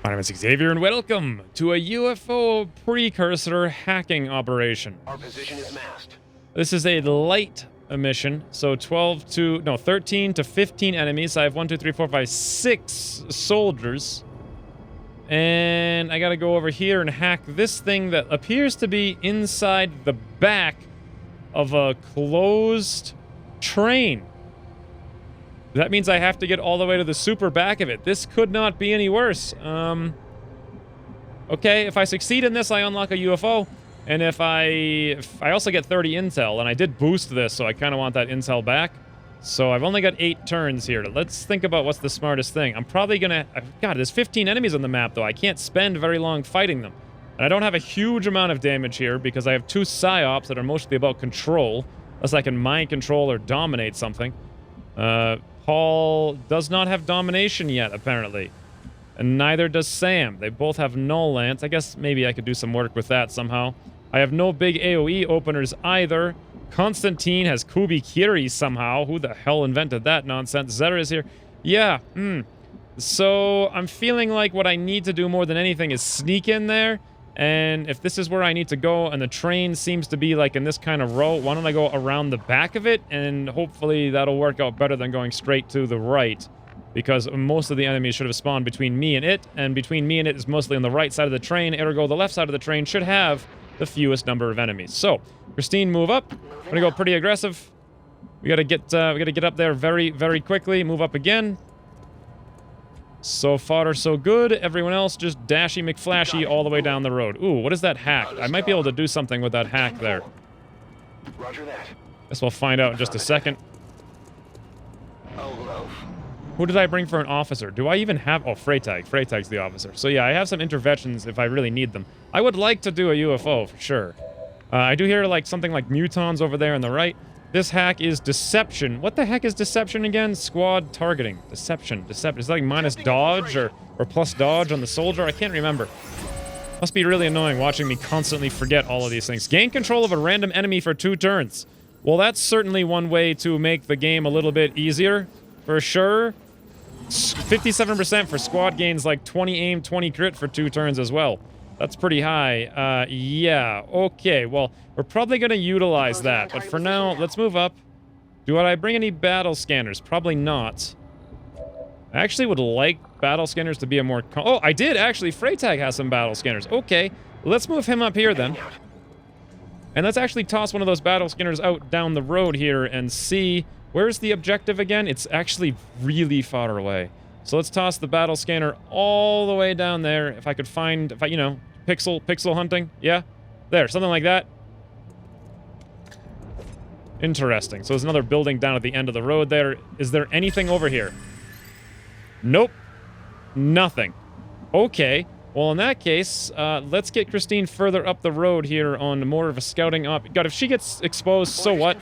My name is Xavier, and welcome to a UFO precursor hacking operation. Our position is masked. This is a light mission, so 13 to 15 enemies. I have 1, 2, 3, 4, 5, 6 soldiers. And I gotta go over here and hack this thing that appears to be inside the back of a closed train. That means I have to get all the way to the super back of it. This could not be any worse. Okay, if I succeed in this, I unlock a UFO. And if I also get 30 intel, and I did boost this, so I kind of want that intel back. So I've only got 8 turns here. Let's think about what's the smartest thing. I'm probably gonna... God, there's 15 enemies on the map, though. I can't spend very long fighting them. And I don't have a huge amount of damage here, because I have 2 psyops that are mostly about control. Unless I can mind control or dominate something. Paul does not have domination yet, apparently. And neither does Sam. They both have null lance. I guess maybe I could do some work with that somehow. I have no big AoE openers either. Constantine has Kubikiri somehow. Who the hell invented that nonsense? Zera is here. Yeah, So I'm feeling like what I need to do more than anything is sneak in there. And if this is where I need to go, and the train seems to be like in this kind of row, why don't I go around the back of it? And hopefully that'll work out better than going straight to the right. Because most of the enemies should have spawned between me and it. And between me and it is mostly on the right side of the train. Ergo, the left side of the train should have the fewest number of enemies. So, Christine, move up. I'm gonna go pretty aggressive. We gotta get up there very, very quickly. Move up again. So far, so good. Everyone else just dashy McFlashy all the way down the road. Ooh, what is that hack? I might be able to do something with that hack there. Roger that. Guess we'll find out in just a second. Oh, Who did I bring for an officer? Do I even have... Oh, Freytag. Freytag's the officer. So yeah, I have some interventions if I really need them. I would like to do a UFO, for sure. I do hear like something like mutons over there on the right. This hack is deception. What the heck is deception again? Squad targeting. Deception. Is that like minus dodge or plus dodge on the soldier? I can't remember. Must be really annoying watching me constantly forget all of these things. Gain control of a random enemy for 2 turns. Well, that's certainly one way to make the game a little bit easier, for sure. 57% for squad gains, like 20 aim, 20 crit for 2 turns as well. That's pretty high. Yeah, okay, well, we're probably going to utilize that. But for now, let's move up. Do I bring any battle scanners? Probably not. I actually would like battle scanners to be a more... Oh, I did, actually. Freytag has some battle scanners. Okay, let's move him up here, then. And let's actually toss one of those battle scanners out down the road here and see... Where's the objective again? It's actually really far away. So let's toss the battle scanner all the way down there. If I could find, you know, pixel hunting. Yeah? There, something like that. Interesting. So there's another building down at the end of the road there. Is there anything over here? Nope. Nothing. Okay. Well, in that case, let's get Christine further up the road here on more of a scouting op. God, if she gets exposed, so what?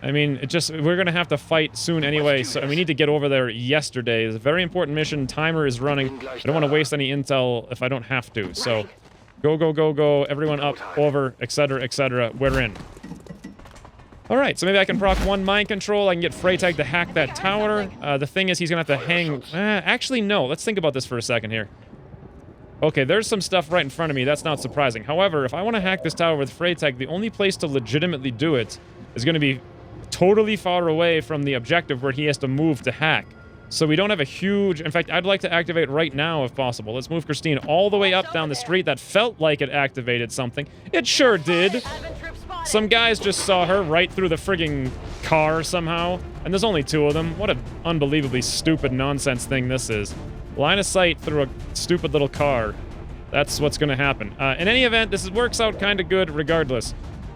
I mean, we're gonna have to fight soon anyway, so we need to get over there yesterday. It's a very important mission. Timer is running. I don't want to waste any intel if I don't have to. So, go, go, go, go. Everyone up, over, etc., etc. We're in. Alright, so maybe I can proc 1 mind control. I can get Freytag to hack that tower. The thing is, he's gonna have to hang... actually, no. Let's think about this for a second here. Okay, there's some stuff right in front of me. That's not surprising. However, if I want to hack this tower with Freytag, the only place to legitimately do it is going to be totally far away from the objective where he has to move to hack. So we don't have a huge... In fact, I'd like to activate right now if possible. Let's move Christine all the way up down the street. That felt like it activated something. It sure did. Some guys just saw her right through the frigging car somehow. And there's only 2 of them. What an unbelievably stupid nonsense thing this is. Line of sight through a stupid little car. That's what's going to happen. In any event, this works out kind of good regardless.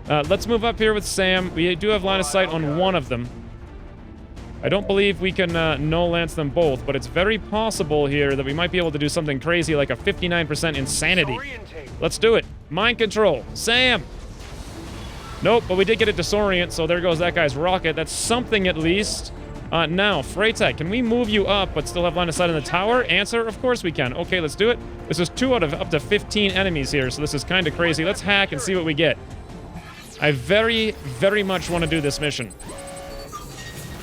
Let's move up here with Sam. We do have line of sight on one of them. I don't believe we can no-lance them both, but it's very possible here that we might be able to do something crazy like a 59% insanity. Let's do it. Mind control. Sam! Nope, but we did get a disorient, so there goes that guy's rocket. That's something at least. Now, Freytag, can we move you up but still have line of sight on the tower? Answer, of course we can. Okay, let's do it. This is 2 out of up to 15 enemies here, so this is kind of crazy. Let's hack and see what we get. I very, very much want to do this mission.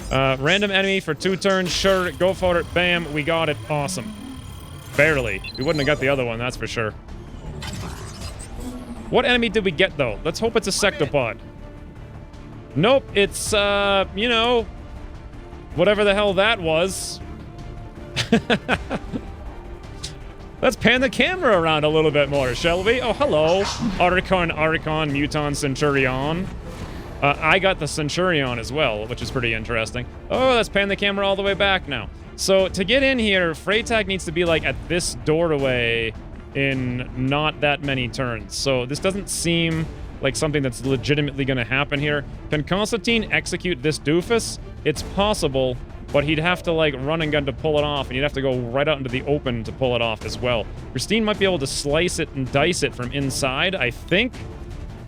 Random enemy for 2 turns. Sure, go for it. Bam, we got it. Awesome. Barely. We wouldn't have got the other one, that's for sure. What enemy did we get, though? Let's hope it's a sectopod. Nope, it's, you know, whatever the hell that was. Let's pan the camera around a little bit more, shall we? Oh, hello. Archon, Muton, Centurion. I got the Centurion as well, which is pretty interesting. Oh, let's pan the camera all the way back now. So, to get in here, Freytag needs to be, like, at this doorway in not that many turns. So, this doesn't seem like something that's legitimately going to happen here. Can Constantine execute this doofus? It's possible, but he'd have to, like, run and gun to pull it off, and he'd have to go right out into the open to pull it off as well. Christine might be able to slice it and dice it from inside, I think.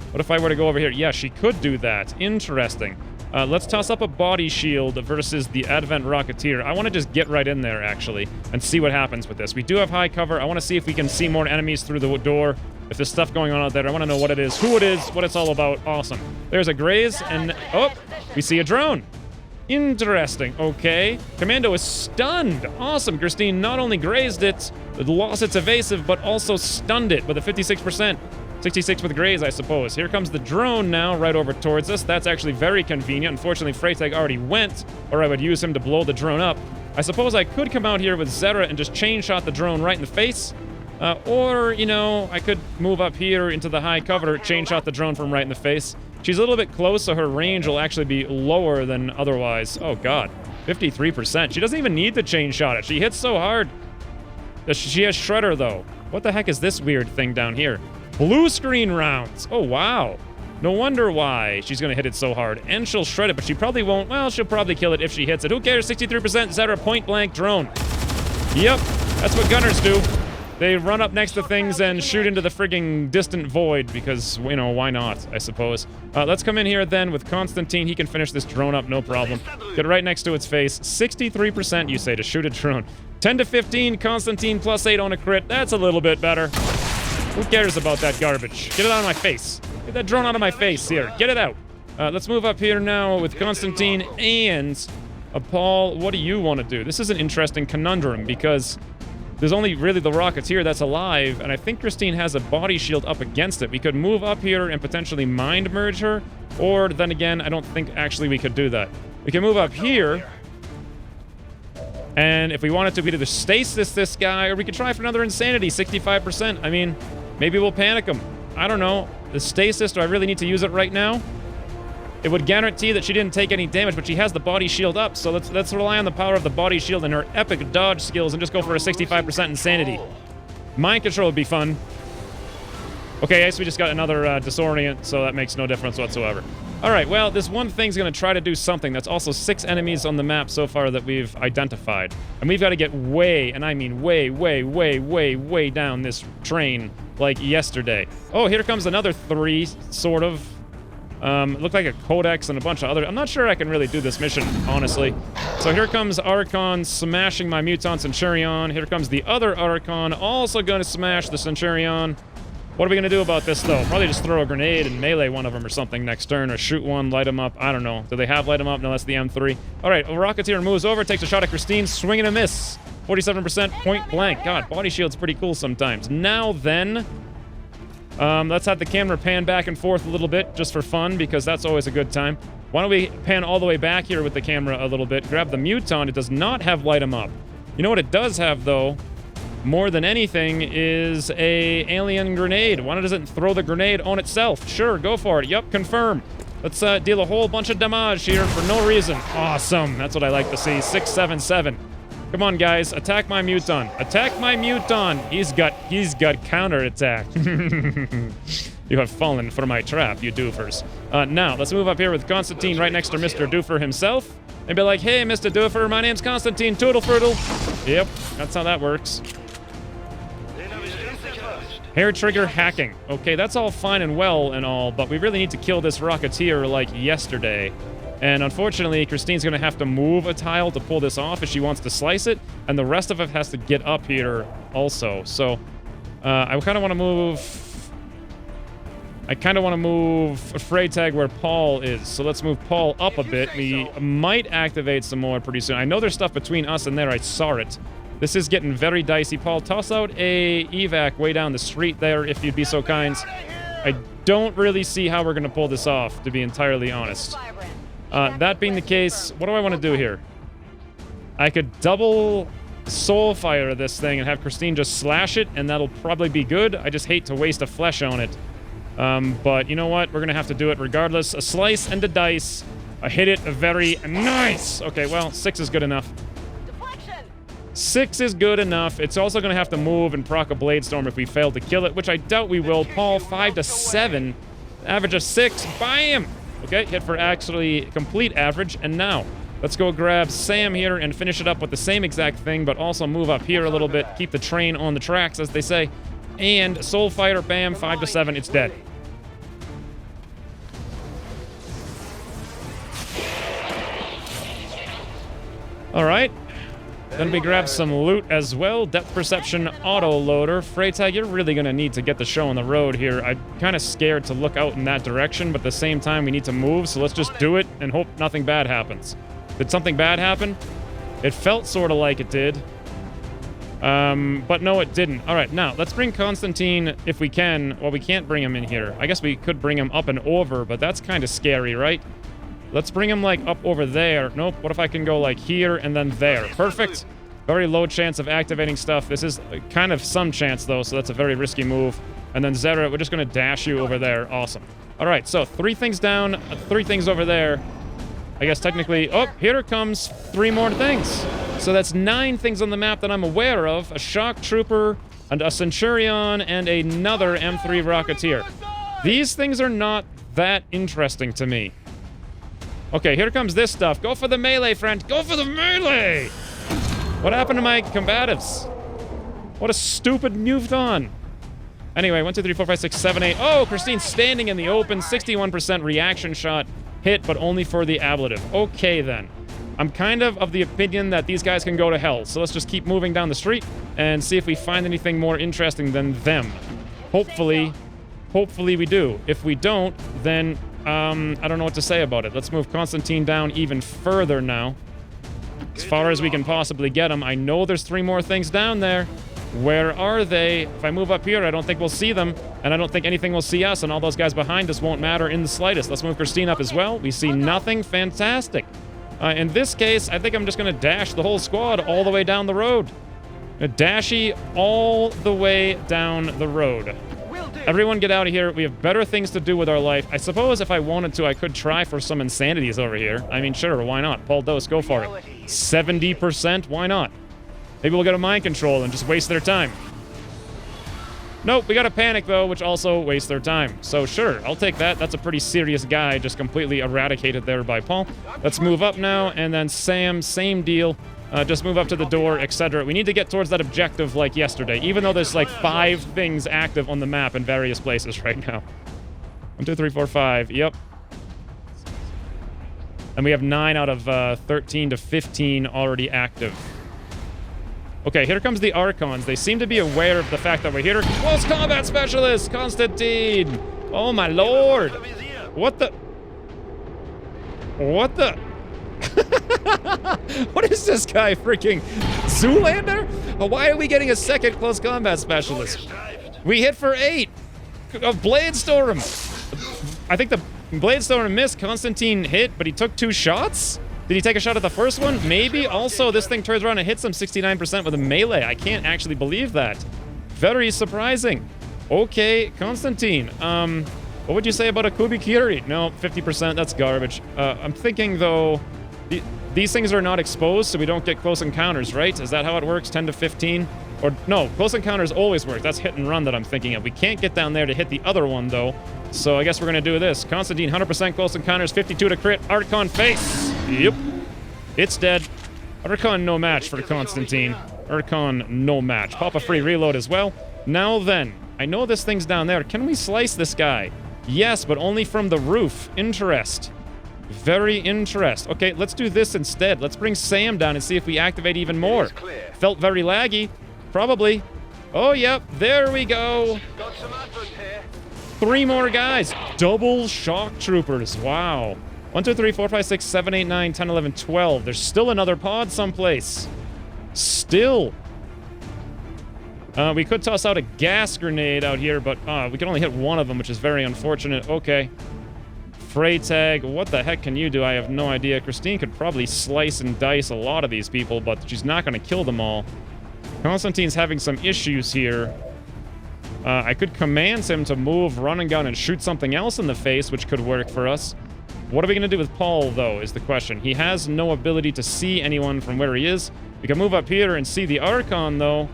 What if I were to go over here? Yeah, she could do that. Interesting. Let's toss up a body shield versus the Advent Rocketeer. I want to just get right in there, actually, and see what happens with this. We do have high cover. I want to see if we can see more enemies through the door. If there's stuff going on out there, I want to know what it is, who it is, what it's all about. Awesome. There's a graze, and... oh, we see a drone. Interesting. Okay. Commando is stunned. Awesome. Christine not only grazed it, lost its evasive, but also stunned it with a 56%. 66 with graze, I suppose. Here comes the drone now, right over towards us. That's actually very convenient. Unfortunately, Freytag already went, or I would use him to blow the drone up. I suppose I could come out here with Zera and just chain shot the drone right in the face. Or, you know, I could move up here into the high cover, chain shot the drone from right in the face. She's a little bit close, so her range will actually be lower than otherwise. Oh, God. 53%. She doesn't even need to chain shot it. She hits so hard. She has Shredder, though. What the heck is this weird thing down here? Blue screen rounds. Oh, wow. No wonder why she's going to hit it so hard. And she'll shred it, but she probably won't. Well, she'll probably kill it if she hits it. Who cares? 63% Zera point-blank drone. Yep, that's what gunners do. They run up next to things and shoot into the frigging distant void because, you know, why not, I suppose. Let's come in here then with Constantine. He can finish this drone up, no problem. Get right next to its face. 63%, you say, to shoot a drone. 10 to 15, Constantine plus 8 on a crit. That's a little bit better. Who cares about that garbage? Get it out of my face. Get that drone out of my face here. Get it out. Let's move up here now with Constantine and Paul. What do you want to do? This is an interesting conundrum because there's only really the Rocketeer that's alive, and I think Christine has a body shield up against it. We could move up here and potentially mind merge her, or then again, I don't think actually we could do that. We can move up here, and if we wanted to, we could either stasis this guy, or we could try for another insanity, 65%. I mean, maybe we'll panic him. I don't know. The stasis, do I really need to use it right now? It would guarantee that she didn't take any damage, but she has the body shield up, so let's rely on the power of the body shield and her epic dodge skills and just go for a 65% insanity. Mind control would be fun. Okay, I guess we just got another disorient, so that makes no difference whatsoever. All right, well, this one thing's going to try to do something. That's also 6 enemies on the map so far that we've identified. And we've got to get way, and I mean way, way, way, way, way down this train like yesterday. Oh, here comes another 3, sort of. It looked like a Codex and a bunch of other... I'm not sure I can really do this mission, honestly. So here comes Archon smashing my Mutant Centurion. Here comes the other Archon, also going to smash the Centurion. What are we going to do about this, though? Probably just throw a grenade and melee one of them or something next turn, or shoot one, light them up. I don't know. Do they have light them up? No, that's the M3. All right, Rocketeer moves over, takes a shot at Christine, swing and a miss. 47% point blank. God, body shield's pretty cool sometimes. Now then... let's have the camera pan back and forth a little bit, just for fun, because that's always a good time. Why don't we pan all the way back here with the camera a little bit, grab the Muton. It does not have light 'em up. You know what it does have, though, more than anything, is a alien grenade. Why doesn't it throw the grenade on itself? Sure, go for it. Yup, confirm. Let's deal a whole bunch of damage here for no reason. Awesome. That's what I like to see. 677. Come on, guys. Attack my Muton. Attack my Muton. He's got counterattack. You have fallen for my trap, you doofers. Now, let's move up here with Constantine right next to Mr. Doofer himself. And be like, hey, Mr. Doofer, my name's Constantine Toodlefroodle. Yep, that's how that works. Hair trigger hacking. Okay, that's all fine and well and all, but we really need to kill this Rocketeer like yesterday. And unfortunately, Christine's going to have to move a tile to pull this off if she wants to slice it, and the rest of it has to get up here also. So, I kind of want to move... I kind of want to move Freytag where Paul is. So let's move Paul up a bit. We might activate some more pretty soon. I know there's stuff between us and there. I saw it. This is getting very dicey. Paul, toss out a evac way down the street there, if you'd be so kind. I don't really see how we're going to pull this off, to be entirely honest. That being the case, what do I want to do here? I could double soul fire this thing and have Christine just slash it, and that'll probably be good. I just hate to waste a flesh on it. But you know what? We're going to have to do it regardless. A slice and a dice. I hit it very nice. Okay, well, 6 is good enough. 6 is good enough. It's also going to have to move and proc a Blade Storm if we fail to kill it, which I doubt we will. Paul, 5 to 7. Average of 6. Bam! Okay, hit for actually complete average. And now, let's go grab Sam here and finish it up with the same exact thing, but also move up here a little bit. Keep the train on the tracks, as they say. And Soul Fighter, bam, 5 to 7. It's dead. All right. Then we grab some loot as well. Depth Perception Auto-Loader. Freytag, you're really going to need to get the show on the road here. I'm kind of scared to look out in that direction, but at the same time, we need to move, so let's just do it and hope nothing bad happens. Did something bad happen? It felt sort of like it did. But no, it didn't. All right, now, let's bring Constantine if we can. Well, we can't bring him in here. I guess we could bring him up and over, but that's kind of scary, right? Let's bring him, like, up over there. Nope, what if I can go, like, here and then there? Perfect. Very low chance of activating stuff. This is kind of some chance, though, so that's a very risky move. And then Zera, we're just going to dash you over there. Awesome. All right, so 3 things down, 3 things over there. I guess technically... Oh, here comes 3 more things. So that's 9 things on the map that I'm aware of. A Shock Trooper, and a Centurion, and another M3 Rocketeer. These things are not that interesting to me. Okay, here comes this stuff. Go for the melee, friend. Go for the melee! What happened to my combatives? What a stupid you've done. Anyway, 1, 2, 3, 4, 5, 6, 7, 8. Oh, Christine's standing in the open. 61% reaction shot. Hit, but only for the ablative. Okay, then. I'm kind of the opinion that these guys can go to hell. So let's just keep moving down the street and see if we find anything more interesting than them. Hopefully we do. If we don't, then... I don't know what to say about it. Let's move Constantine down even further now. As far as we can possibly get him. I know there's 3 more things down there. Where are they? If I move up here, I don't think we'll see them. And I don't think anything will see us, and all those guys behind us won't matter in the slightest. Let's move Christine up as well. We see nothing. Fantastic. In this case, I think I'm just going to dash the whole squad all the way down the road. A dashy all the way down the road. Everyone get out of here. We have better things to do with our life. I suppose if I wanted to, I could try for some insanities over here. I mean, sure, why not? Paul Dose, go for it. 70%, why not? Maybe we'll get a mind control and just waste their time. Nope, we got a panic, though, which also wastes their time. So, sure, I'll take that. That's a pretty serious guy, just completely eradicated there by Paul. Let's move up now, and then Sam, same deal. Just move up to the door, etc. We need to get towards that objective like yesterday, even though there's like 5 things active on the map in various places right now. 1, 2, 3, 4, 5. Yep. And we have 9 out of 13 to 15 already active. Okay, here comes the Archons. They seem to be aware of the fact that we're here. Close combat specialist, Constantine. Oh my lord. What the? What the? What is this guy, freaking Zoolander? Why are we getting a second close combat specialist? We hit for 8. A Blade Storm. I think the Blade Storm missed. Constantine hit, but he took 2 shots? Did he take a shot at the first one? Maybe. Also, this thing turns around and hits him 69% with a melee. I can't actually believe that. Very surprising. Okay, Constantine. What would you say about a Kubikiri? No, 50%. That's garbage. I'm thinking, though... These things are not exposed, so we don't get close encounters, right? Is that how it works? 10 to 15? Or, no, close encounters always work. That's hit and run that I'm thinking of. We can't get down there to hit the other one, though. So I guess we're going to do this. Constantine, 100% close encounters, 52 to crit. Archon face. Yep. It's dead. Archon, no match for Constantine. Archon, no match. Pop a free reload as well. Now then, I know this thing's down there. Can we slice this guy? Yes, but only from the roof. Interest. Very interest. Okay, let's do this instead. Let's bring Sam down and see if we activate even more. Felt very laggy. Probably. Oh, yep. There we go. 3 more guys. Double shock troopers. Wow. 1, 2, 3, 4, 5, 6, 7, 8, 9, 10, 11, 12. There's still another pod someplace. Still. We could toss out a gas grenade out here, but we can only hit one of them, which is very unfortunate. Okay. Freytag, what the heck can you do? I have no idea. Christine could probably slice and dice a lot of these people, but she's not going to kill them all. Constantine's having some issues here. I could command him to move, run and gun, and shoot something else in the face, which could work for us. What are we going to do with Paul, though, is the question. He has no ability to see anyone from where he is. We can move up here and see the Archon, though.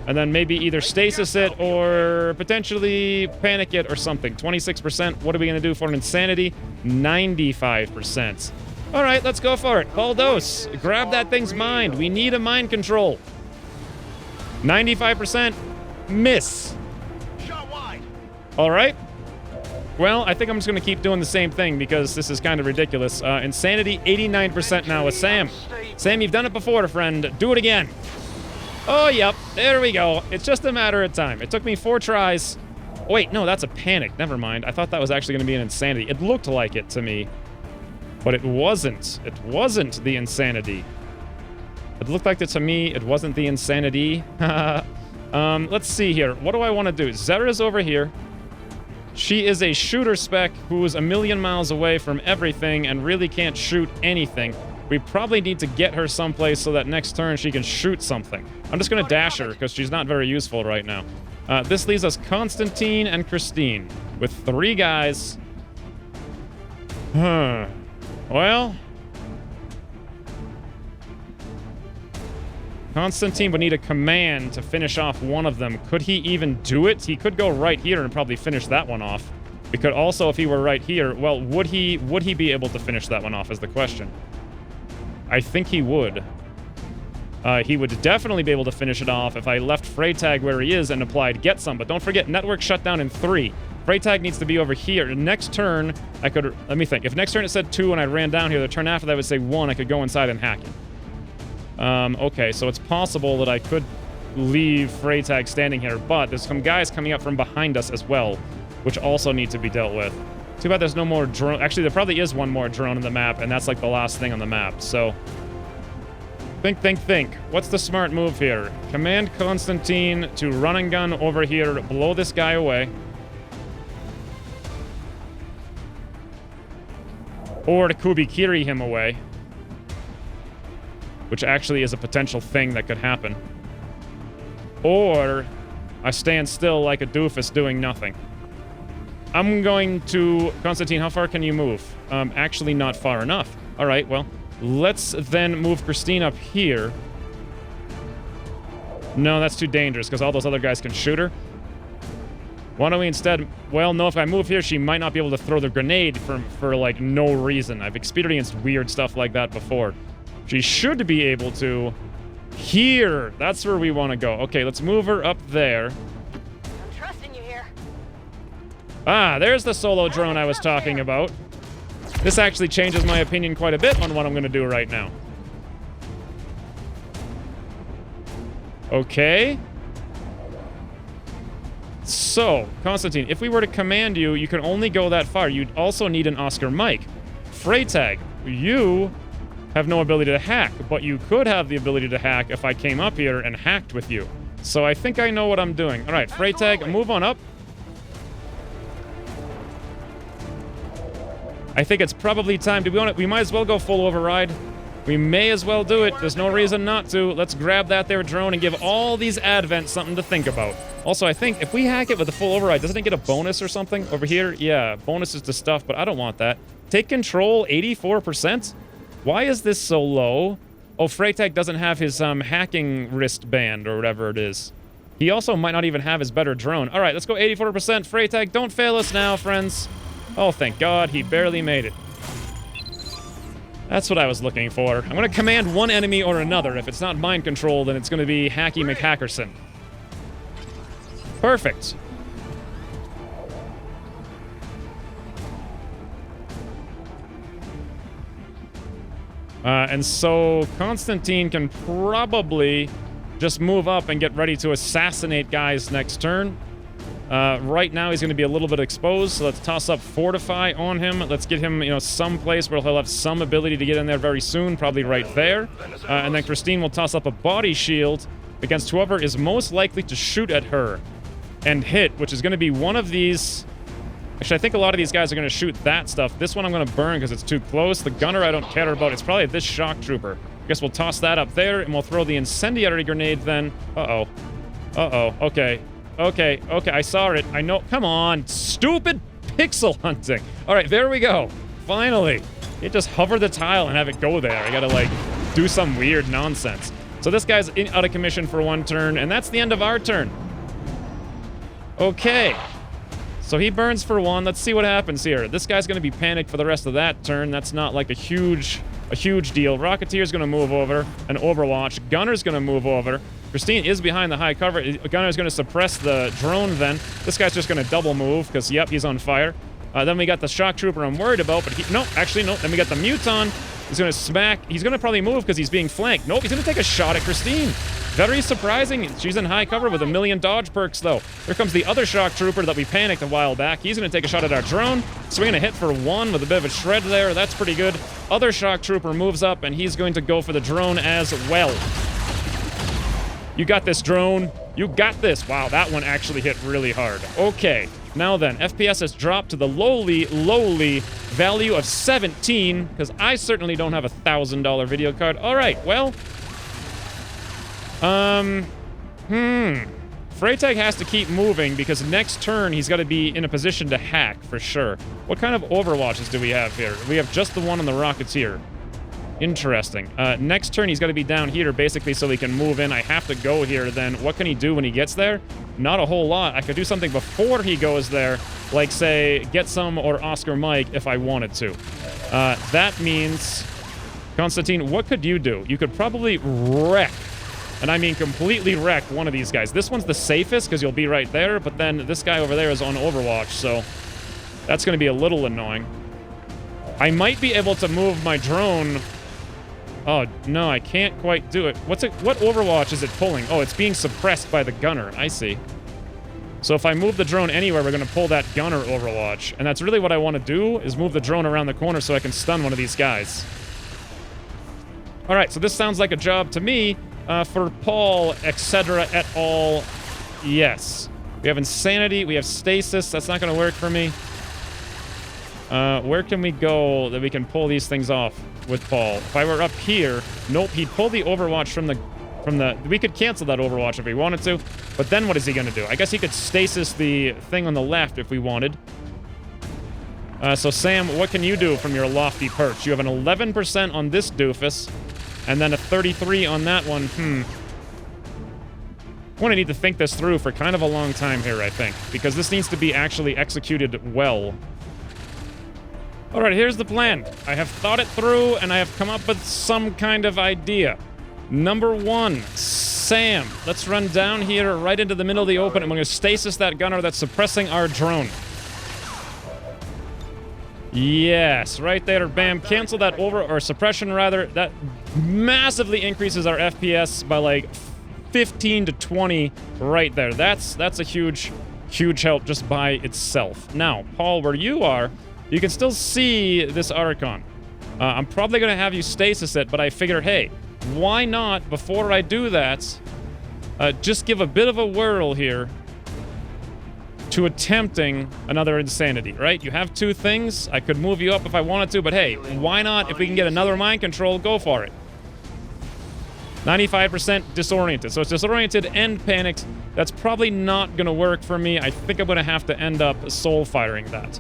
And then maybe either stasis it or potentially panic it or something. 26%. What are we going to do for an insanity? 95%. All right, let's go for it. Baldos, grab that thing's mind. We need a mind control. 95%. Miss. Shot wide. All right. Well, I think I'm just going to keep doing the same thing because this is kind of ridiculous. Insanity, 89% now with Sam. Sam, you've done it before, friend. Do it again. Oh, yep. There we go. It's just a matter of time. It took me 4 tries. Oh, wait, no, that's a panic. Never mind. I thought that was actually going to be an insanity. It looked like it to me, but it wasn't. It wasn't the insanity. It looked like it to me. It wasn't the insanity. Let's see here. What do I want to do? Zera's over here. She is a shooter spec who's a million miles away from everything and really can't shoot anything. We probably need to get her someplace so that next turn she can shoot something. I'm just going to dash her because she's not very useful right now. This leaves us Constantine and Christine with 3 guys. Well, Constantine would need a command to finish off one of them. Could he even do it? He could go right here and probably finish that one off. We could also, if he were right here, well, would he be able to finish that one off is the question. I think he would. He would definitely be able to finish it off if I left Freytag where he is and applied Get Some. But don't forget, network shut down in 3. Freytag needs to be over here. Next turn, I could... Let me think. If next turn it said 2 and I ran down here, the turn after that would say 1, I could go inside and hack it. Okay, so it's possible that I could leave Freytag standing here, but there's some guys coming up from behind us as well, which also need to be dealt with. Too bad there's no more drone. Actually, there probably is one more drone in the map, and that's like the last thing on the map. So, think. What's the smart move here? Command Constantine to run and gun over here, blow this guy away. Or to Kubikiri him away. Which actually is a potential thing that could happen. Or I stand still like a doofus doing nothing. I'm going to... Constantine, how far can you move? Actually not far enough. All right, well, let's then move Christine up here. No, that's too dangerous because all those other guys can shoot her. Why don't we instead... Well, no, if I move here, she might not be able to throw the grenade for like, no reason. I've experienced weird stuff like that before. She should be able to... Here! That's where we want to go. Okay, let's move her up there. I'm trusting you here. Ah, there's the solo drone I was talking about. This actually changes my opinion quite a bit on what I'm going to do right now. Okay. So, Constantine, if we were to command you, you can only go that far. You'd also need an Oscar Mike. Freytag, you have no ability to hack, but you could have the ability to hack if I came up here and hacked with you. So I think I know what I'm doing. All right, Freytag, move on up. I think it's probably time to be on it. We might as well go full override. We may as well do it. There's no reason not to. Let's grab that there drone and give all these advents something to think about. Also, I think if we hack it with a full override, doesn't it get a bonus or something over here? Yeah, bonuses to stuff, but I don't want that. Take control, 84%? Why is this so low? Oh, Freytag doesn't have his hacking wristband or whatever it is. He also might not even have his better drone. All right, let's go 84%. Freytag, don't fail us now, friends. Oh, thank God, he barely made it. That's what I was looking for. I'm going to command one enemy or another. If it's not mind control, then it's going to be Hacky McHackerson. Perfect. And so Constantine can probably just move up and get ready to assassinate guys next turn. Right now he's going to be a little bit exposed, so let's toss up Fortify on him. Let's get him, you know, some place where he'll have some ability to get in there very soon, probably right there. And then Christine will toss up a Body Shield against whoever is most likely to shoot at her and hit, which is going to be one of these. Actually, I think a lot of these guys are going to shoot that stuff. This one I'm going to burn because it's too close. The gunner I don't care about. It's probably this shock trooper. I guess we'll toss that up there, and we'll throw the incendiary grenade then. Uh-oh. Uh-oh. Okay. Okay. Okay. I saw it. I know. Come on. Stupid pixel hunting. All right. There we go. Finally. You just hover the tile and have it go there. I got to, like, do some weird nonsense. So this guy's out of commission for one turn, and that's the end of our turn. Okay. So he burns for one. Let's see what happens here. This guy's going to be panicked for the rest of that turn. That's not like a huge deal. Rocketeer's going to move over. An Overwatch. Gunner's going to move over. Christine is behind the high cover. Gunner's going to suppress the drone then. This guy's just going to double move because, yep, he's on fire. Then we got the shock trooper I'm worried about, but no, actually, no. Then we got the Muton. He's going to smack. He's going to probably move because he's being flanked. Nope, he's going to take a shot at Christine. Very surprising. She's in high cover with 1,000,000 dodge perks, though. Here comes the other shock trooper that we panicked a while back. He's going to take a shot at our drone. Swinging a hit for one with a bit of a shred there. That's pretty good. Other shock trooper moves up, and he's going to go for the drone as well. You got this, drone. You got this. Wow, that one actually hit really hard. Okay, now then, FPS has dropped to the lowly value of 17, because I certainly don't have a $1,000 video card. All right, well... Freytag has to keep moving because next turn he's got to be in a position to hack for sure. What kind of overwatches do we have here? We have just the one on the Rocketeer. Interesting. Next turn he's got to be down here basically so he can move in. I have to go here then. What can he do when he gets there? Not a whole lot. I could do something before he goes there, like say Get Some or Oscar Mike if I wanted to. That means, Constantine, what could you do? You could probably wreck. And I mean completely wreck one of these guys. This one's the safest because you'll be right there, but then this guy over there is on Overwatch, so that's going to be a little annoying. I might be able to move my drone. Oh, no, I can't quite do it. What Overwatch is it pulling? Oh, it's being suppressed by the gunner. I see. So if I move the drone anywhere, we're going to pull that gunner Overwatch. And that's really what I want to do, is move the drone around the corner so I can stun one of these guys. All right, so this sounds like a job to me. For Paul, etc. et al. Yes. We have Insanity. We have Stasis. That's not going to work for me. Where can we go that we can pull these things off with Paul? If I were up here, nope, he'd pull the Overwatch from the... We could cancel that Overwatch if we wanted to, but then what is he going to do? I guess he could Stasis the thing on the left if we wanted. So Sam, what can you do from your lofty perch? You have an 11% on this doofus. And then a 33 on that one. I'm going to need to think this through for kind of a long time here, I think. Because this needs to be actually executed well. Alright, here's the plan. I have thought it through, and I have come up with some kind of idea. Number one, Sam. Let's run down here, right into the middle of the open, and we're going to stasis that gunner that's suppressing our drone. Yes, right there, bam. Cancel that suppression rather. That massively increases our FPS by like 15 to 20 right there. That's a huge help just by itself. Now, Paul, where you are, you can still see this Archon. I'm probably going to have you stasis it, but I figure, hey, why not, before I do that, just give a bit of a whirl here to attempting another Insanity, right? You have two things. I could move you up if I wanted to, but hey, why not? If we can get another mind control, go for it. 95% disoriented. So it's disoriented and panicked. That's probably not going to work for me. I think I'm going to have to end up soul firing that.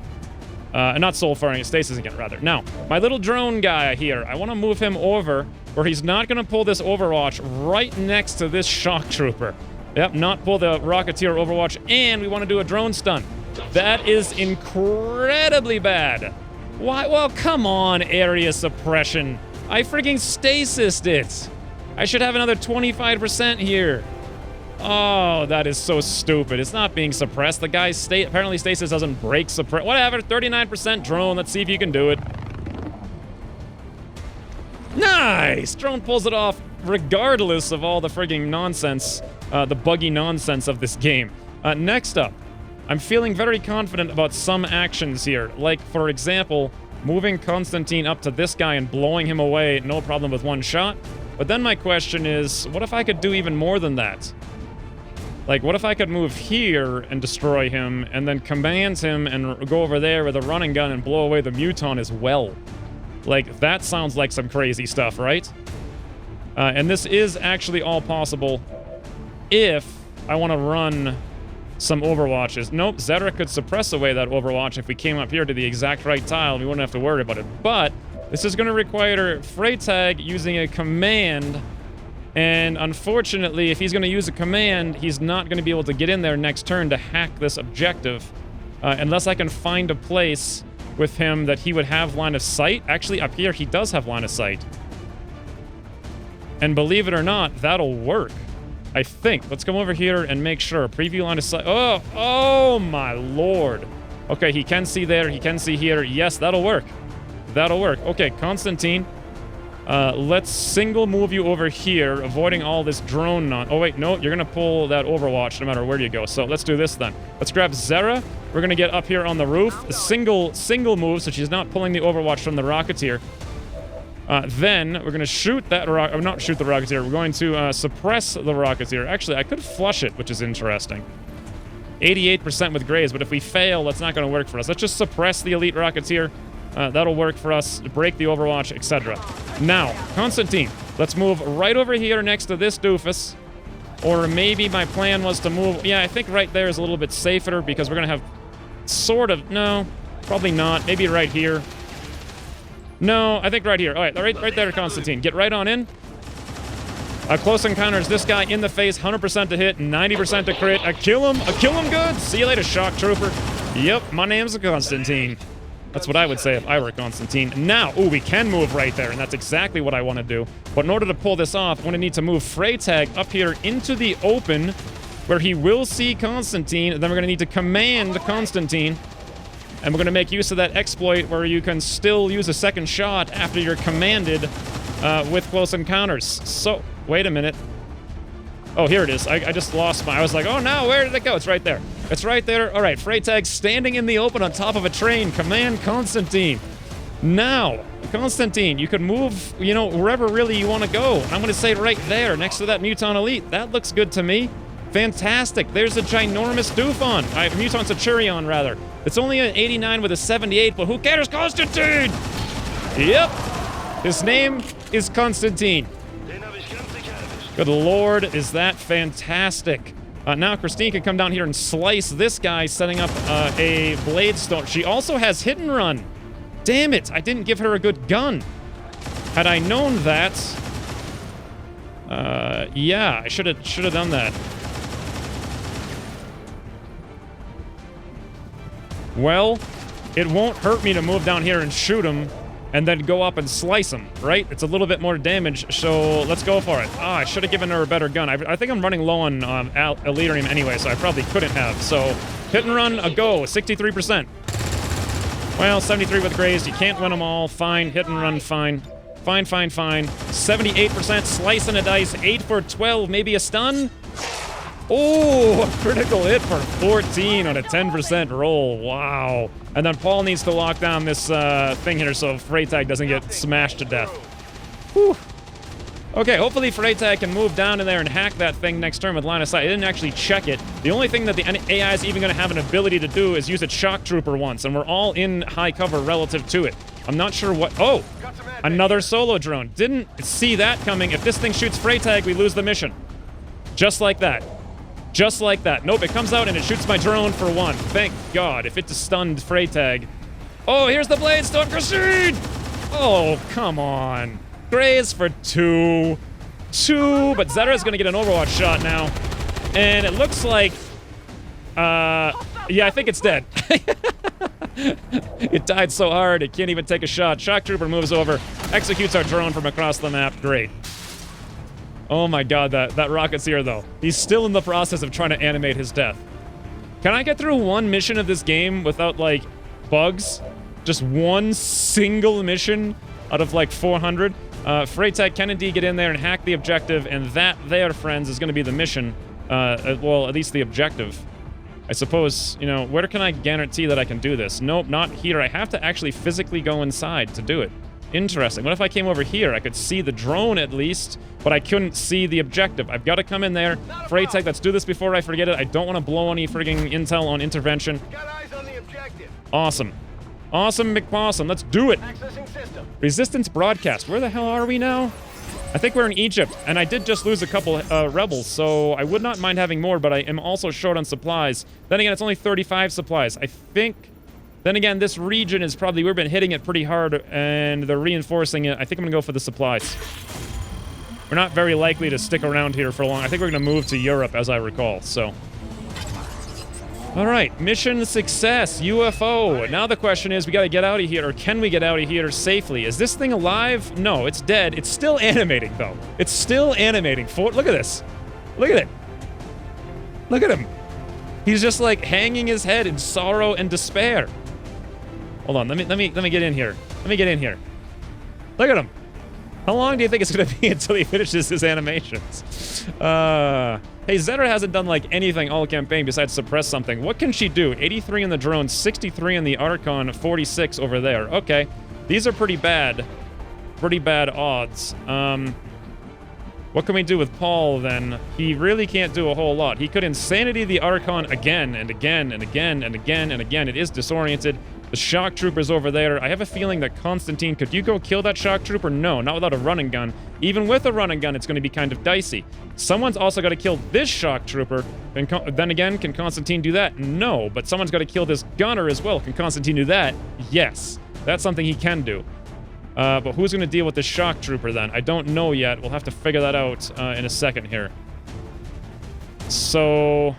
Not soul firing, stasis again, rather. Now, my little drone guy here, I want to move him over where he's not going to pull this Overwatch right next to this shock trooper. Yep, not pull the Rocketeer Overwatch, and we want to do a drone stun. That is incredibly bad. Why? Well, come on, area suppression. I freaking stasised it. I should have another 25% here. Oh, that is so stupid. It's not being suppressed. The guy apparently stasis doesn't break suppress. Whatever, 39% drone. Let's see if you can do it. Nice! Drone pulls it off regardless of all the frigging nonsense, the buggy nonsense of this game. Next up, I'm feeling very confident about some actions here. Like, for example, moving Constantine up to this guy and blowing him away, no problem with one shot. But then my question is, what if I could do even more than that? Like, what if I could move here and destroy him, and then command him and go over there with a running gun and blow away the muton as well? Like, that sounds like some crazy stuff, right? And this is actually all possible if I want to run some overwatches. Nope, Zedra could suppress away that overwatch if we came up here to the exact right tile. We wouldn't have to worry about it. But this is going to require Freytag using a command. And unfortunately, if he's going to use a command, he's not going to be able to get in there next turn to hack this objective. Unless I can find a place with him that he would have line of sight. Actually, up here, he does have line of sight. And believe it or not, that'll work. I think. Let's come over here and make sure. Preview line of sight. Oh my lord. Okay, he can see there. He can see here. Yes, that'll work. That'll work. Okay, Constantine. Let's single move you over here, avoiding all this drone Oh, wait, no, you're going to pull that Overwatch no matter where you go. So let's do this then. Let's grab Zera. We're going to get up here on the roof. A single move, so she's not pulling the Overwatch from the Rocketeer. Then we're going to shoot that not shoot the Rocketeer. We're going to suppress the Rocketeer. Actually, I could flush it, which is interesting. 88% with Grays, but if we fail, that's not going to work for us. Let's just suppress the Elite Rocketeer. That'll work for us, break the Overwatch, etc. Now, Constantine, let's move right over here next to this doofus. Or maybe my plan was to move... Yeah, I think right there is a little bit safer because we're going to have sort of... No, probably not. Maybe right here. No, I think right here. All right, right there, Constantine. Get right on in. Close encounters, this guy in the face, 100% to hit, 90% to crit. I kill him good. See you later, Shock Trooper. Yep, my name's Constantine. That's what I would say if I were Constantine. Now, ooh, we can move right there, and that's exactly what I want to do. But in order to pull this off, I'm going to need to move Freytag up here into the open, where he will see Constantine, and then we're going to need to command Constantine. And we're going to make use of that exploit where you can still use a second shot after you're commanded with close encounters. So, wait a minute. Oh, here it is. I just lost my... I was like, oh no, where did it go? It's right there. It's right there. All right, Freytag standing in the open on top of a train. Command Constantine. Now, Constantine, you can move, you know, wherever really you want to go. I'm going to say right there, next to that Muton Elite. That looks good to me. Fantastic. There's a ginormous Doofon. Muton Centurion, rather. It's only an 89 with a 78, but who cares? Constantine! Yep. His name is Constantine. Good lord, is that fantastic. Now Christine can come down here and slice this guy, setting up a Blade Stone. She also has Hit and Run. Damn it, I didn't give her a good gun. Had I known that... yeah, I should have done that. Well, it won't hurt me to move down here and shoot him, and then go up and slice him, right? It's a little bit more damage, so let's go for it. I should have given her a better gun. I think I'm running low on Elitarium anyway, so I probably couldn't have. So, Hit and Run, a go, 63%. Well, 73 with Grays, you can't win them all. Fine, Hit and Run, fine. Fine. 78%, slice and a dice, 8 for 12, maybe a stun? Oh, a critical hit for 14 on a 10% roll. Wow. And then Paul needs to lock down this thing here so Freytag doesn't get smashed to death. Whew. Okay, hopefully Freytag can move down in there and hack that thing next turn with line of sight. I didn't actually check it. The only thing that the AI is even going to have an ability to do is use its Shock Trooper once, and we're all in high cover relative to it. I'm not sure what... Oh! Another solo drone. Didn't see that coming. If this thing shoots Freytag, we lose the mission. Just like that. Just like that. Nope, it comes out and it shoots my drone for 1. Thank God. If it's a stunned Freytag. Oh, here's the Blade Stone. Proceed! Oh, come on. Grays for 2. 2, but Zera's gonna get an Overwatch shot now. And it looks like... yeah, I think it's dead. It died so hard, it can't even take a shot. Shock Trooper moves over, executes our drone from across the map. Great. Oh my god, that rocket's here, though. He's still in the process of trying to animate his death. Can I get through one mission of this game without, like, bugs? Just one single mission out of, like, 400? Freytag can indeed get in there and hack the objective, and that there, friends, is going to be the mission. Well, at least the objective. I suppose, you know, where can I guarantee that I can do this? Nope, not here. I have to actually physically go inside to do it. Interesting. What if I came over here? I could see the drone at least, but I couldn't see the objective. I've got to come in there. Freytag, let's do this before I forget it. I don't want to blow any frigging intel on intervention. Got eyes on the objective. Awesome. Awesome, McPawsome. Let's do it. Accessing system. Resistance broadcast. Where the hell are we now? I think we're in Egypt, and I did just lose a couple rebels, so I would not mind having more, but I am also short on supplies. Then again, it's only 35 supplies. I think... Then again, this region is probably... We've been hitting it pretty hard, and they're reinforcing it. I think I'm going to go for the supplies. We're not very likely to stick around here for long. I think we're going to move to Europe, as I recall, so... Alright, mission success, UFO. Now the question is, we gotta get out of here, or can we get out of here safely? Is this thing alive? No, it's dead. It's still animating, though. It's still animating. Look at this. Look at it. Look at him. He's just, like, hanging his head in sorrow and despair. Hold on, let me get in here. Let me get in here. Look at him. How long do you think it's gonna be until he finishes his animations? Hey, Zedra hasn't done, like, anything all campaign besides suppress something. What can she do? 83 on the drone, 63 on the Archon, 46 over there. Okay. These are pretty bad. Pretty bad odds. What can we do with Paul, then? He really can't do a whole lot. He could Insanity the Archon again, and again, and again, and again, and again. It is disoriented. The shock trooper's over there. I have a feeling that Constantine, could you go kill that shock trooper? No, not without a running gun. Even with a running gun, it's going to be kind of dicey. Someone's also got to kill this shock trooper. And then again, can Constantine do that? No, but someone's got to kill this gunner as well. Can Constantine do that? Yes. That's something he can do. But who's going to deal with the shock trooper then? I don't know yet. We'll have to figure that out in a second here. So...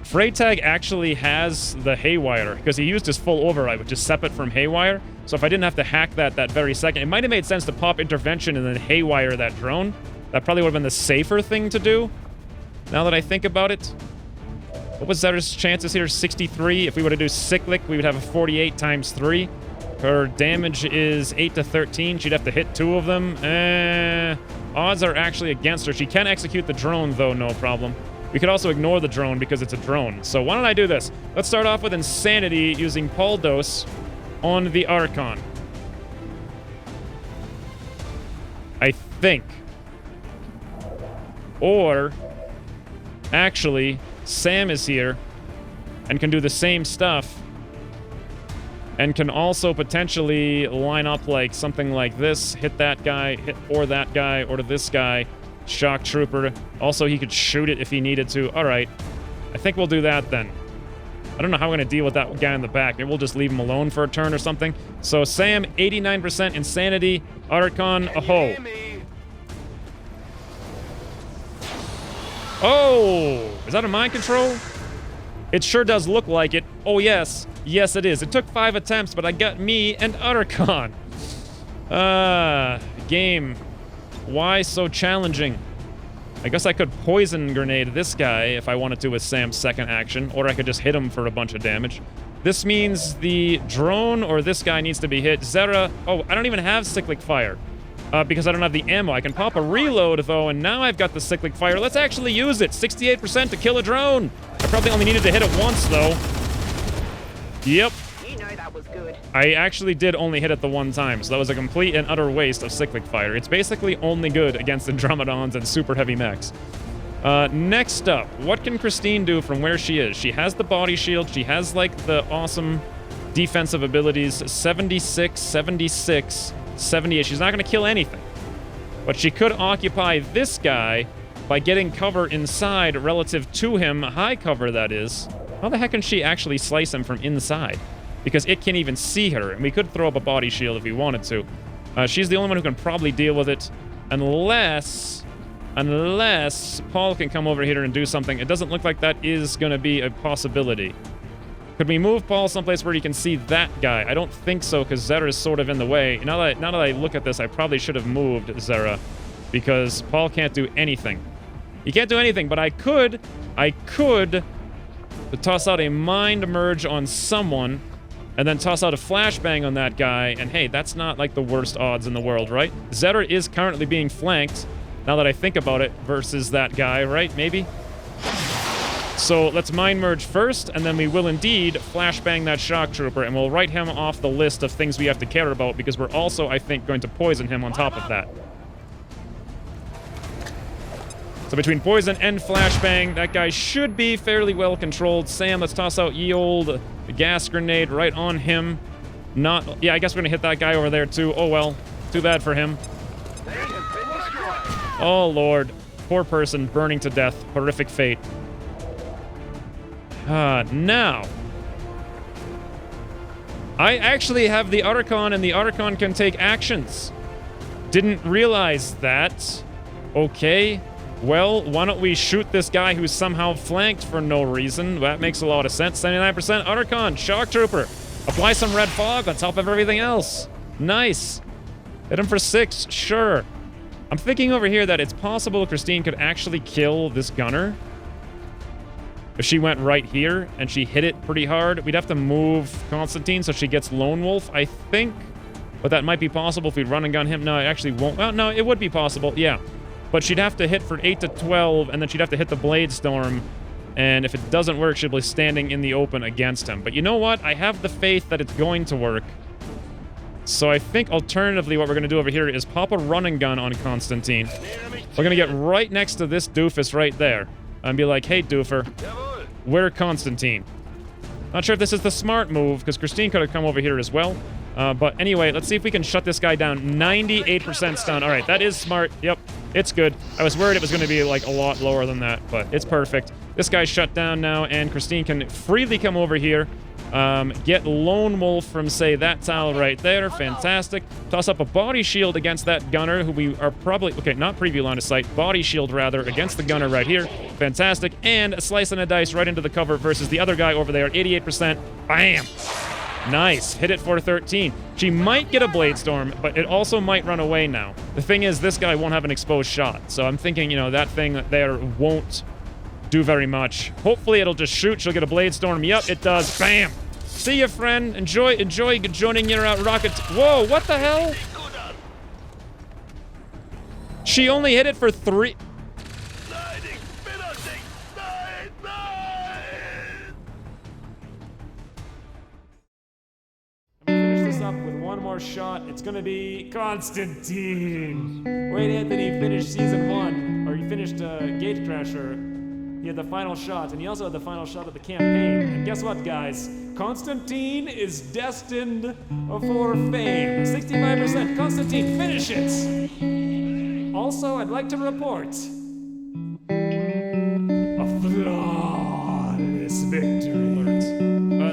Freytag actually has the Haywire, because he used his full override, which is separate from Haywire. So if I didn't have to hack that very second, it might have made sense to pop Intervention and then Haywire that drone. That probably would have been the safer thing to do, now that I think about it. What was Zedra's chances here? 63. If we were to do Cyclic, we would have a 48 times 3. Her damage is 8 to 13. She'd have to hit 2 of them. Odds are actually against her. She can execute the drone, though, no problem. We could also ignore the drone because it's a drone. So why don't I do this? Let's start off with Insanity using Paldos on the Archon. I think. Or, actually, Sam is here and can do the same stuff and can also potentially line up like something like this, hit that guy, or that guy, or to this guy. Shock trooper. Also, he could shoot it if he needed to. All right. I think we'll do that then. I don't know how we're going to deal with that guy in the back. Maybe we'll just leave him alone for a turn or something. So, Sam, 89% Insanity. Archon, aho. Oh! Is that a mind control? It sure does look like it. Oh, yes. Yes, it is. It took 5 attempts, but I got me and Archon. Game. Why so challenging? I guess I could poison grenade this guy if I wanted to with Sam's second action, or I could just hit him for a bunch of damage. This means the drone or this guy needs to be hit. Zera... Oh, I don't even have Cyclic Fire because I don't have the ammo. I can pop a reload, though, and now I've got the Cyclic Fire. Let's actually use it. 68% to kill a drone. I probably only needed to hit it once, though. Yep. That was good. I actually did only hit it the one time, so that was a complete and utter waste of Cyclic Fire. It's basically only good against Andromedons and super heavy mechs. Next up, what can Christine do from where she is? She has the body shield. She has, like, the awesome defensive abilities. 76, 76, 78. She's not going to kill anything. But she could occupy this guy by getting cover inside relative to him. High cover, that is. How the heck can she actually slice him from inside? Because it can't even see her, and we could throw up a body shield if we wanted to. She's the only one who can probably deal with it, unless Paul can come over here and do something. It doesn't look like that is going to be a possibility. Could we move Paul someplace where he can see that guy? I don't think so, because Zera is sort of in the way. Now that I look at this, I probably should have moved Zera, because Paul can't do anything. He can't do anything, but I could toss out a mind merge on someone, and then toss out a flashbang on that guy, and hey, that's not like the worst odds in the world, right? Zedder is currently being flanked, now that I think about it, versus that guy, right? Maybe? So let's mind merge first, and then we will indeed flashbang that shock trooper, and we'll write him off the list of things we have to care about, because we're also, I think, going to poison him on top of that. So between poison and flashbang, that guy should be fairly well controlled. Sam, let's toss out ye old gas grenade right on him. Not, yeah, I guess we're gonna hit that guy over there too. Oh well, too bad for him. Oh lord, poor person burning to death. Horrific fate. Now, I actually have the Archon, and the Archon can take actions. Didn't realize that. Okay. Well, why don't we shoot this guy who's somehow flanked for no reason? That makes a lot of sense. 79% Archon, Shock Trooper. Apply some red fog on top of everything else. Nice. Hit him for 6, sure. I'm thinking over here that it's possible Christine could actually kill this gunner. If she went right here and she hit it pretty hard, we'd have to move Constantine so she gets Lone Wolf, I think. But that might be possible if we run and gun him. No, it actually won't. Well, no, it would be possible, yeah. But she'd have to hit for 8 to 12, and then she'd have to hit the Blade Storm. And if it doesn't work, she'll be standing in the open against him. But you know what? I have the faith that it's going to work. So I think alternatively what we're going to do over here is pop a run and gun on Constantine. We're going to get right next to this doofus right there. And be like, hey, doofer, where Constantine? Not sure if this is the smart move, because Christine could have come over here as well. But anyway, let's see if we can shut this guy down. 98% stun. All right, that is smart. Yep, it's good. I was worried it was going to be like a lot lower than that, but it's perfect. This guy's shut down now, and Christine can freely come over here. Get Lone Wolf from, say, that tile right there. Fantastic. Toss up a body shield against that gunner, who we are probably... Okay, not preview line of sight. Body shield, rather, against the gunner right here. Fantastic. And a slice and a dice right into the cover versus the other guy over there. 88%. Bam! Nice. Hit it for 13. She might get a Blade Storm, but it also might run away now. The thing is, this guy won't have an exposed shot. So I'm thinking, you know, that thing there won't do very much. Hopefully it'll just shoot. She'll get a Blade Storm. Yep, it does. Bam! See ya, friend. Enjoy joining your rocket. Whoa, what the hell? She only hit it for 3. With one more shot, it's gonna be Constantine. Wait, Anthony finished season 1, or he finished Gatecrasher. He had the final shot, and he also had the final shot of the campaign. And guess what, guys? Constantine is destined for fame. 65%. Constantine, finish it. Also, I'd like to report a flawless victory.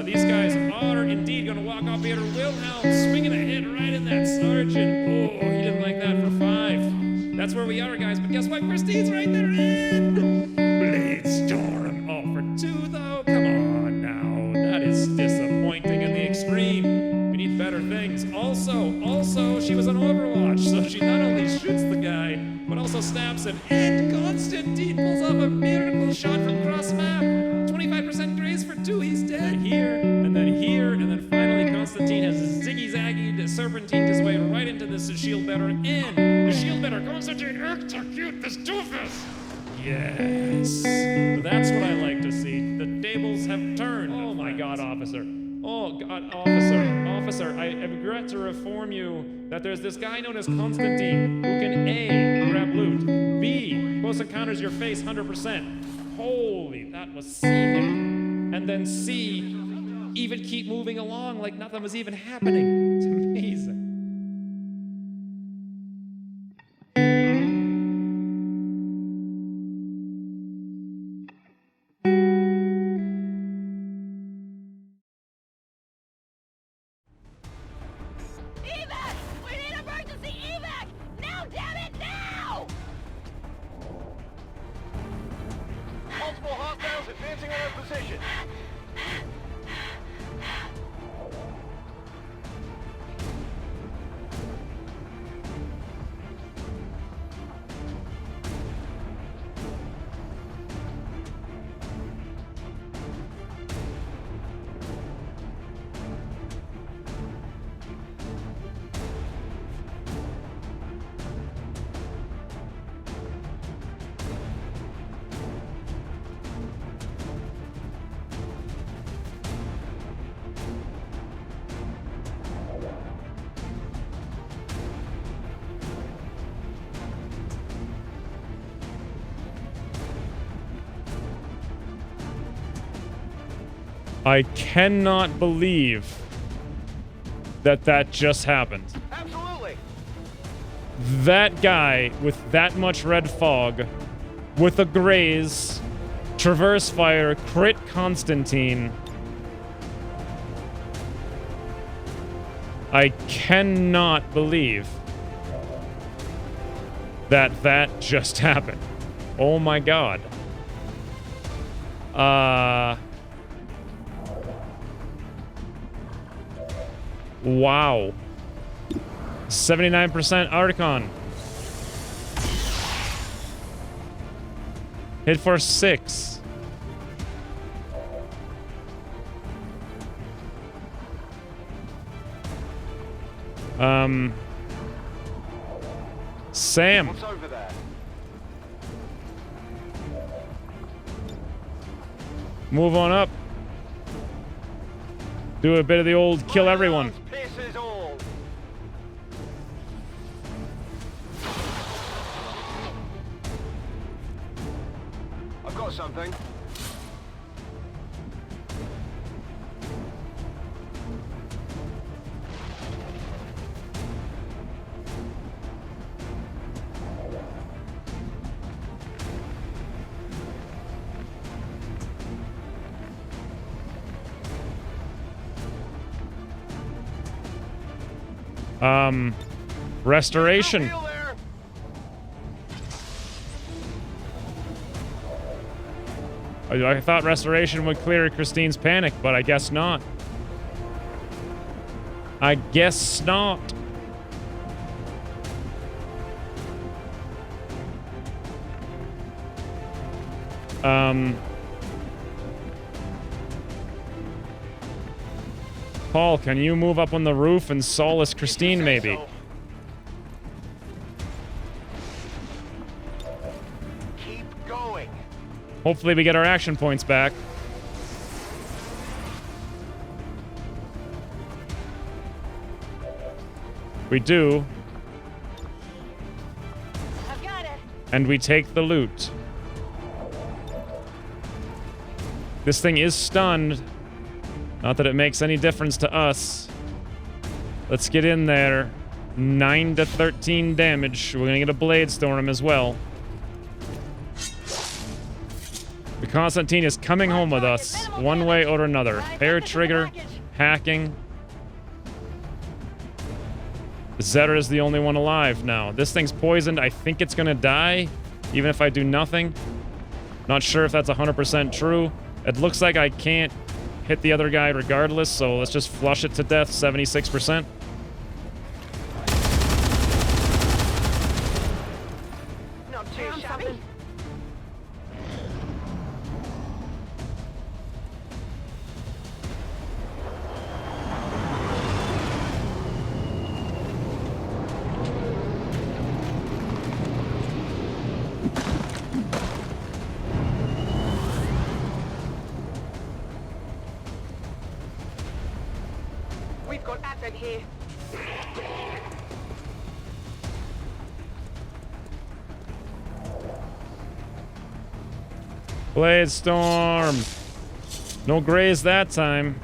These guys are indeed going to walk off here. Wilhelm swinging a hit right in that sergeant. Oh, he didn't like that for 5. That's where we are, guys. But guess what? Christine's right there in. Blade Storm. Oh, for 2, though? Come on now. That is disappointing in the extreme. We need better things. Also, she was on Overwatch, so she not only shoots the guy, but also stabs him. And Constantine pulls off a miracle shot from cross map. 25% grace for 2, he's dead. Here, and then finally Constantine has ziggy-zaggy serpentined his way right into this shield bearer. And the shield bearer, Constantine, execute this doofus! Yes. That's what I like to see. The tables have turned. Oh my god, officer. Oh god, officer, I regret to inform you that there's this guy known as Constantine who can A, grab loot, B, close encounters your face 100%. Holy, that was C. And then C, even keep moving along like nothing was even happening. It's amazing. Evac! We need emergency evac! Now, damn it, now! Multiple hostiles advancing on our position. I cannot believe that that just happened. Absolutely. That guy with that much red fog, with a graze, traverse fire, crit Constantine. I cannot believe that that just happened. Oh my god. Wow. 79% Archon. Hit for 6. Sam. What's over there? Move on up. Do a bit of the old kill everyone. Pierces all. I've got something. Restoration. Feel there. I thought restoration would clear Christine's panic, but I guess not. I guess not. Paul, can you move up on the roof and solace Christine, maybe? Keep going. Hopefully we get our action points back. We do. I've got it. And we take the loot. This thing is stunned. Not that it makes any difference to us. Let's get in there. 9 to 13 damage. We're gonna get a Blade Storm as well. The Constantine is coming home with us, one way or another. Hair trigger, hacking. Zetter is the only one alive now. This thing's poisoned. I think it's gonna die, even if I do nothing. Not sure if that's 100% true. It looks like I can't hit the other guy regardless, so let's just flush it to death, 76%. Not too shabby. We've got asset here. Blade Storm. No graze that time.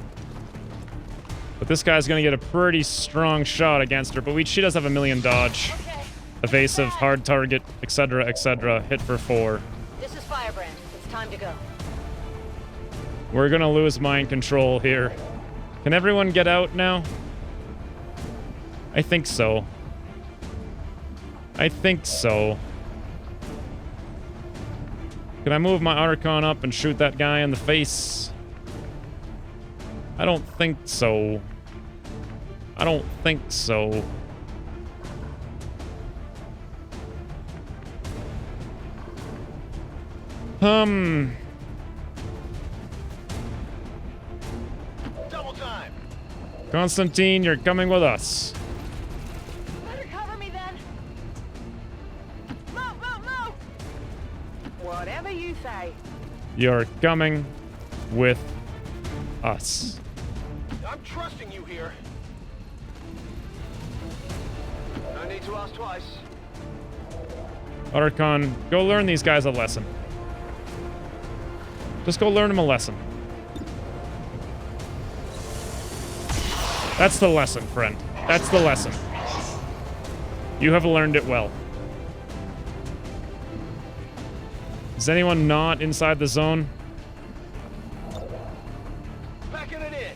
But this guy's gonna get a pretty strong shot against her, but she does have a million dodge. Okay. Evasive, hard target, etc., etc. Hit for 4. This is Firebrand. It's time to go. We're gonna lose mind control here. Can everyone get out now? I think so. I think so. Can I move my Archon up and shoot that guy in the face? I don't think so. I don't think so. Double time. Constantine, you're coming with us. Better cover me then. Move, move, move! Whatever you say. You're coming with us. I'm trusting you here. No need to ask twice. Archon, go learn these guys a lesson. Just go learn them a lesson. That's the lesson, friend. That's the lesson. You have learned it well. Is anyone not inside the zone? Packing it in.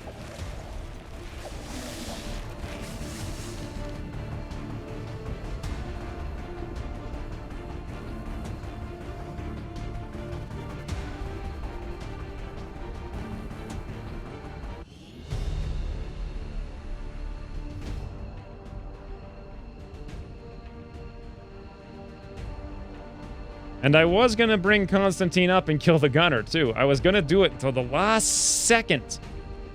And I was gonna bring Constantine up and kill the gunner, too. I was gonna do it until the last second.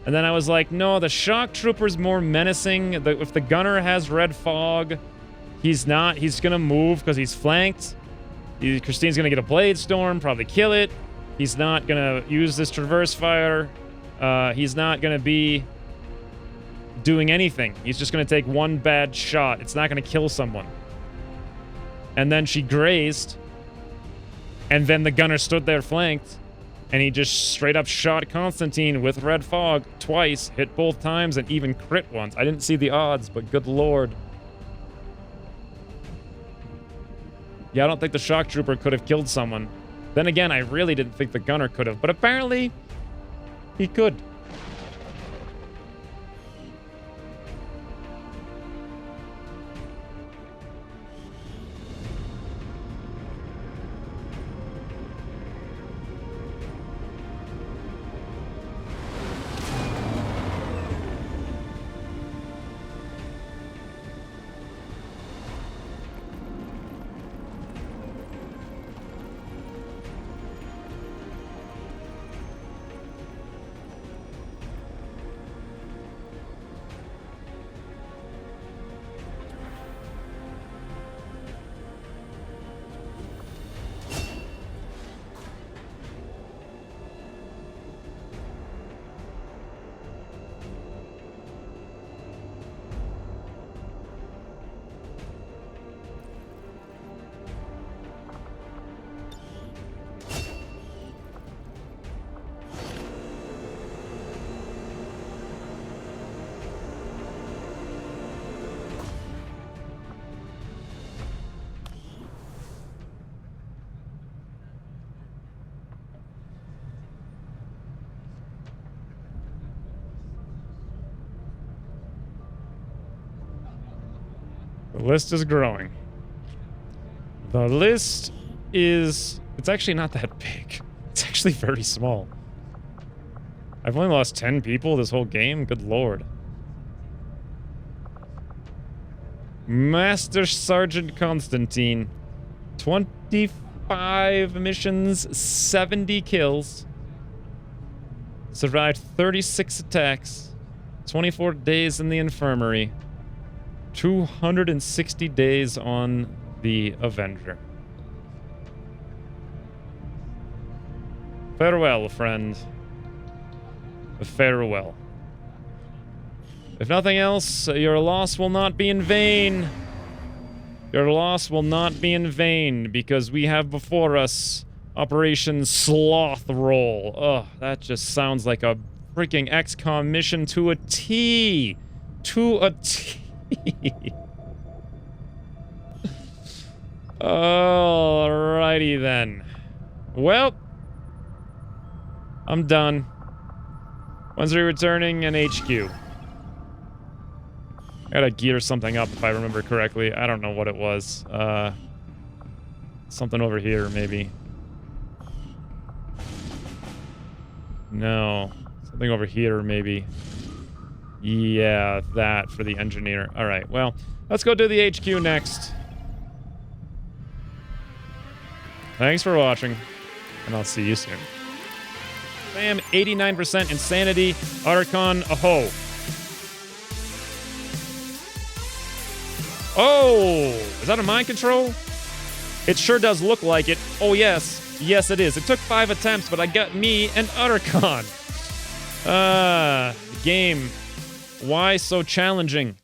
And then I was like, no, the shock trooper's more menacing. If the gunner has red fog, he's not. He's gonna move because he's flanked. Christine's gonna get a blade storm, probably kill it. He's not gonna use this traverse fire. He's not gonna be doing anything. He's just gonna take one bad shot. It's not gonna kill someone. And then she grazed. And then the gunner stood there flanked, and he just straight up shot Constantine with red fog twice, hit both times, and even crit once. I didn't see the odds, but good lord. Yeah, I don't think the shock trooper could have killed someone. Then again, I really didn't think the gunner could have, but apparently he could. The list is growing. The list is... It's actually not that big. It's actually very small. I've only lost 10 people this whole game? Good lord. Master Sergeant Constantine. 25 missions, 70 kills. Survived 36 attacks. 24 days in the infirmary. 260 days on the Avenger. Farewell, friend. Farewell. If nothing else, your loss will not be in vain. Your loss will not be in vain, because we have before us Operation Sloth Roll. Ugh, that just sounds like a freaking XCOM mission to a T. To a T. Alrighty then. Well, I'm done. When's we returning? An HQ. Gotta gear something up if I remember correctly. I don't know what it was. Something over here, maybe. No. Something over here, maybe. Yeah, that for the engineer. Alright, well, let's go do the HQ next. Thanks for watching, and I'll see you soon. Bam, 89% insanity. Ottercon, aho. Oh, is that a mind control? It sure does look like it. Oh, yes. Yes, it is. It took 5 attempts, but I got me and Ottercon. Game. Why so challenging?